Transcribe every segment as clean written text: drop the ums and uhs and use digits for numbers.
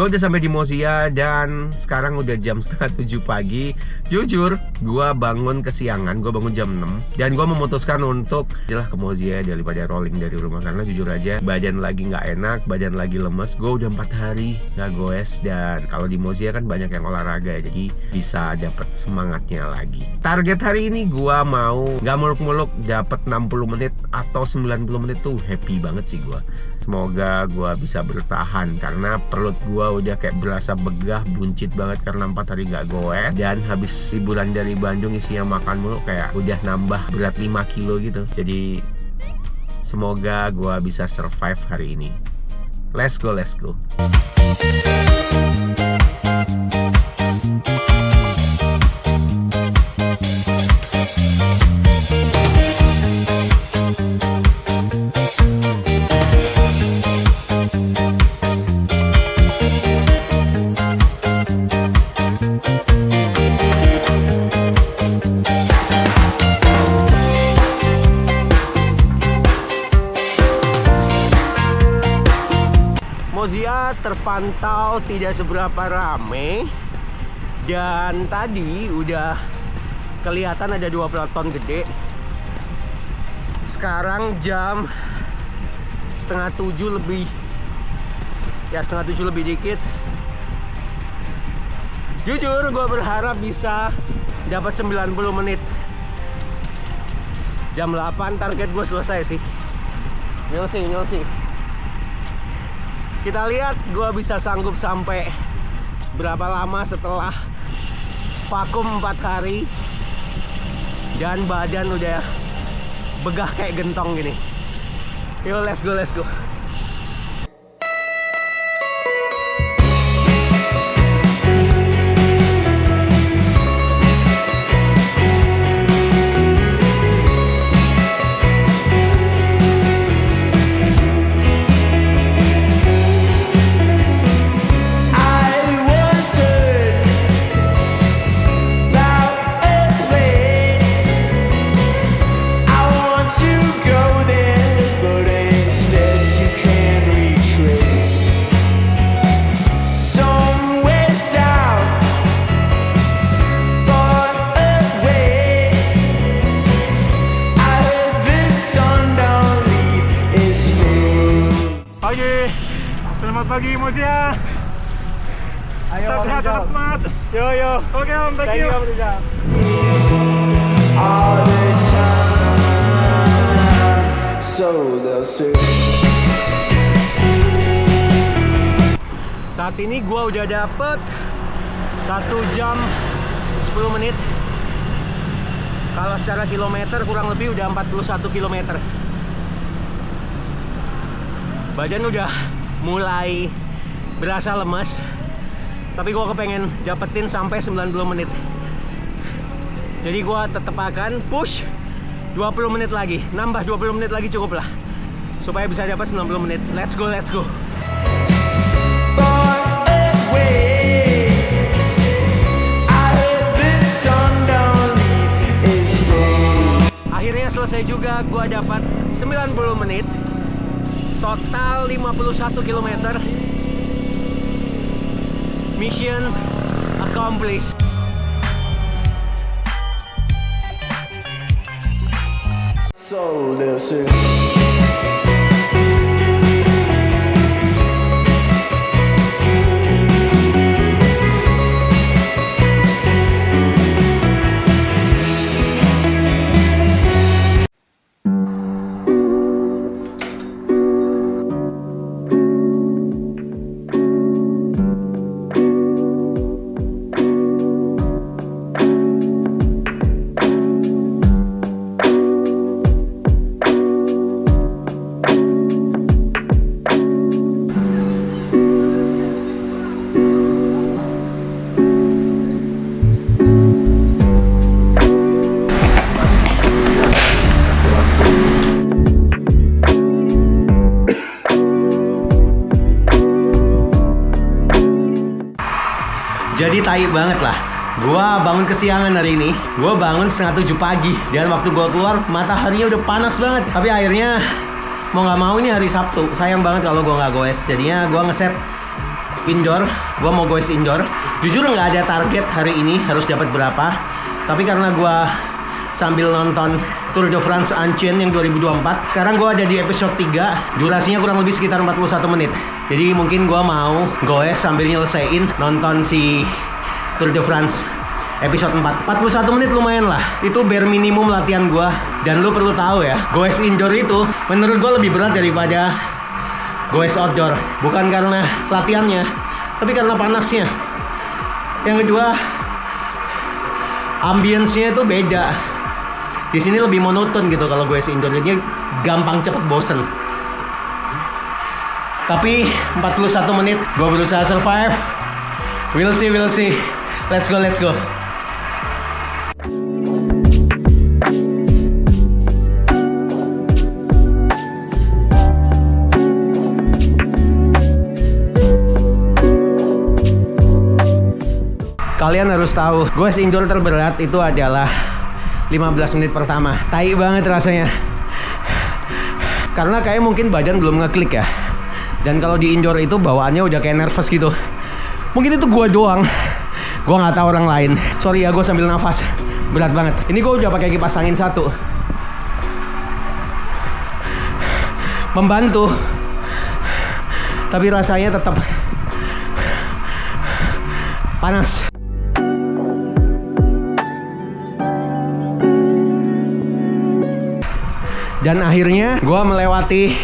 Gue udah sampai di Mozia dan sekarang udah jam setengah 7 pagi. Jujur, gue bangun kesiangan, gue bangun jam 6. Dan gue memutuskan untuk jelah ke Mozia daripada rolling dari rumah. Karena jujur aja, badan lagi nggak enak, badan lagi lemes. Gue udah 4 hari nggak goes. Dan kalau di Mozia kan banyak yang olahraga, jadi bisa dapet semangatnya lagi. Target hari ini gue mau nggak muluk-muluk dapet 60 menit atau 90 menit tuh happy banget sih gue. Semoga gue bisa bertahan karena perut gue udah kayak berasa begah, buncit banget karena 4 hari gak goes. Dan habis liburan dari Bandung isinya makan mulu, kayak udah nambah berat 5 kilo gitu. Jadi semoga gue bisa survive hari ini. Let's go, let's go. Mozia terpantau tidak seberapa rame. Dan tadi udah kelihatan ada 2 peloton gede. Sekarang jam setengah 7 lebih. Ya setengah 7 lebih dikit. Jujur gue berharap bisa dapat 90 menit. Jam 8 target gue selesai sih. Nyelsi. Kita lihat gue bisa sanggup sampai berapa lama setelah vakum 4 hari dan badan udah begah kayak gentong gini. Yo, let's go. Selamat pagi Mozia. Ayo, tetap sehat, tetap semangat. Yo. Oke Om, thank you. All the time, so they'll say. Saat ini gue udah dapet 1 jam 10 menit. Kalau secara kilometer kurang lebih udah 41 kilometer. Badan udah mulai berasa lemes, tapi gue kepengen dapetin sampai 90 menit. Jadi gue tetap akan push 20 menit lagi. Nambah 20 menit lagi cukup lah, supaya bisa dapat 90 menit. Let's go. Akhirnya selesai juga, gue dapat 90 menit. Total 51 km. Mission accomplished. So they'll say. Jadi tai banget lah. Gua bangun kesiangan hari ini. Gua bangun setengah 7 pagi. Dan waktu gua keluar, mataharinya udah panas banget. Tapi akhirnya mau nggak mau ini hari Sabtu. Sayang banget kalau gua nggak goes. Jadinya gua ngeset indoor. Gue mau goes indoor. Jujur nggak ada target hari ini harus dapat berapa. Tapi karena gue sambil nonton Tour de France Unchained yang 2024, sekarang gue ada di episode 3. Durasinya kurang lebih sekitar 41 menit. Jadi mungkin gue mau goes sambil nyelesain nonton si Tour de France episode 4. 41 menit lumayan lah. Itu bare minimum latihan gue. Dan lu perlu tahu ya, goes indoor itu menurut gue lebih berat daripada goes outdoor. Bukan karena latihannya, tapi karena panasnya. Yang kedua, ambience-nya itu beda. Di sini lebih monoton gitu kalau goes indoor, jadi gampang cepet bosen. Tapi 41 menit gue berusaha survive. We'll see. Let's go. Kalian harus tahu, goes indoor terberat itu adalah 15 menit pertama. Tai banget rasanya. Karena kayak mungkin badan belum ngeklik ya. Dan kalau di indoor itu bawaannya udah kayak nervous gitu. Mungkin itu gua doang. Gua nggak tahu orang lain. Sorry ya, gua sambil nafas. Berat banget. Ini gua udah pakai kipas angin 1. Membantu. Tapi rasanya tetap panas. Dan akhirnya gue melewati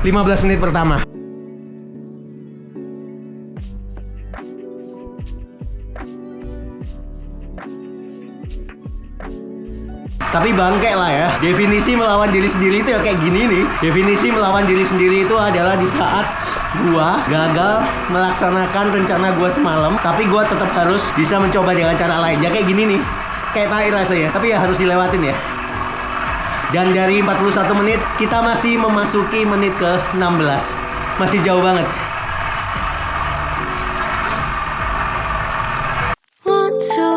15 menit pertama. Tapi bangke lah ya. Definisi melawan diri sendiri itu ya kayak gini nih. Definisi melawan diri sendiri itu adalah di saat gue gagal melaksanakan rencana gue semalam, tapi gue tetap harus bisa mencoba dengan cara lain. Ya kayak gini nih. Kayak tai rasanya. Tapi ya harus dilewatin ya. Dan dari 41 menit, kita masih memasuki menit ke-16. Masih jauh banget. Want to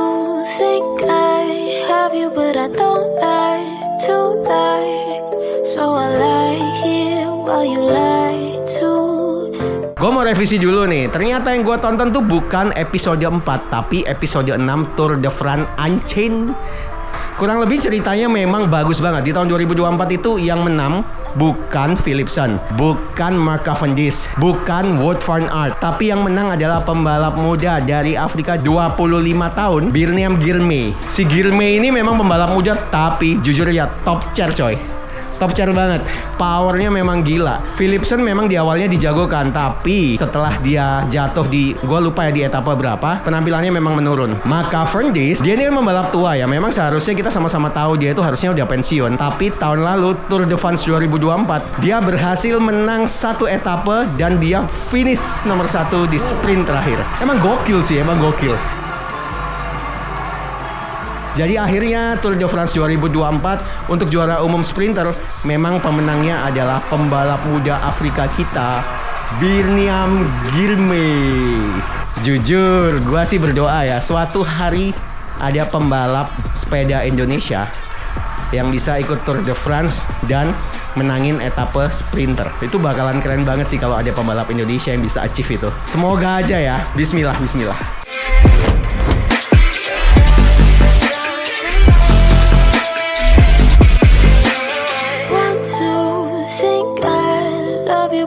think I have you, but I don't like to lie. So I lie here while you lie too. Gue mau revisi dulu nih. Ternyata yang gue tonton tuh bukan episode 4, tapi episode 6 Tour de France Unchained. Kurang lebih ceritanya memang bagus banget. Di tahun 2024 itu yang menang bukan Philipsen, bukan Mark Cavendish, bukan Wout van Aert, tapi yang menang adalah pembalap muda dari Afrika 25 tahun, Biniam Girmay. Si Girmay ini memang pembalap muda, tapi jujur ya top chair coy. Top chair banget. Powernya memang gila. Philipsen memang di awalnya dijagokan, tapi setelah dia jatuh di, gue lupa ya di etapa berapa, penampilannya memang menurun. Mark Cavendish, dia ini kan pembalap tua ya. Memang seharusnya kita sama-sama tahu dia itu harusnya udah pensiun. Tapi tahun lalu Tour de France 2024, dia berhasil menang satu etapa dan dia finish nomor 1 di sprint terakhir. Emang gokil sih, emang gokil. Jadi akhirnya Tour de France 2024 untuk juara umum sprinter memang pemenangnya adalah pembalap muda Afrika kita, Biniam Girmay. Jujur, gua sih berdoa ya suatu hari ada pembalap sepeda Indonesia yang bisa ikut Tour de France dan menangin etapa sprinter. Itu bakalan keren banget sih kalau ada pembalap Indonesia yang bisa achieve itu. Semoga aja ya. Bismillah.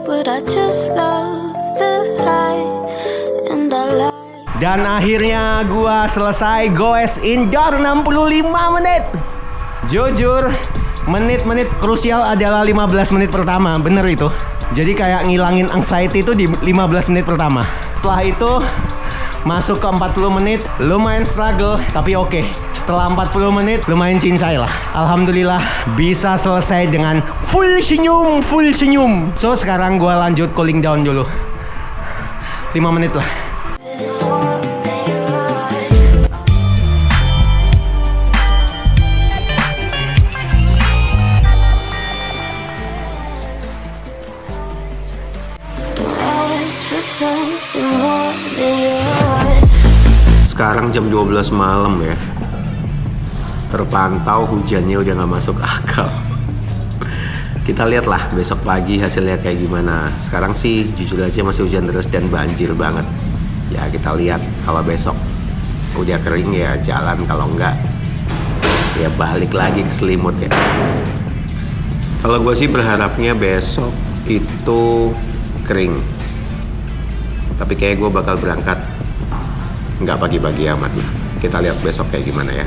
But I just love the high and I love. Dan akhirnya gua selesai goes indoor 65 menit. Jujur, menit-menit krusial adalah 15 menit pertama, bener itu. Jadi kayak ngilangin anxiety itu di 15 menit pertama. Setelah itu masuk ke 40 menit, lumayan struggle, tapi oke. Setelah 40 menit, lumayan cincai lah. Alhamdulillah bisa selesai dengan full senyum. So sekarang gue lanjut cooling down dulu 5 menit lah. Sekarang jam 12 malam ya. Terpantau hujannya udah gak masuk akal. Kita lihatlah besok pagi hasilnya kayak gimana. Sekarang sih jujur aja masih hujan deras dan banjir banget. Ya kita lihat kalau besok udah kering ya jalan, kalau enggak ya balik lagi ke selimut ya. Kalau gue sih berharapnya besok itu kering. Tapi kayak gue bakal berangkat nggak pagi-pagi amat lah. Kita lihat besok kayak gimana ya.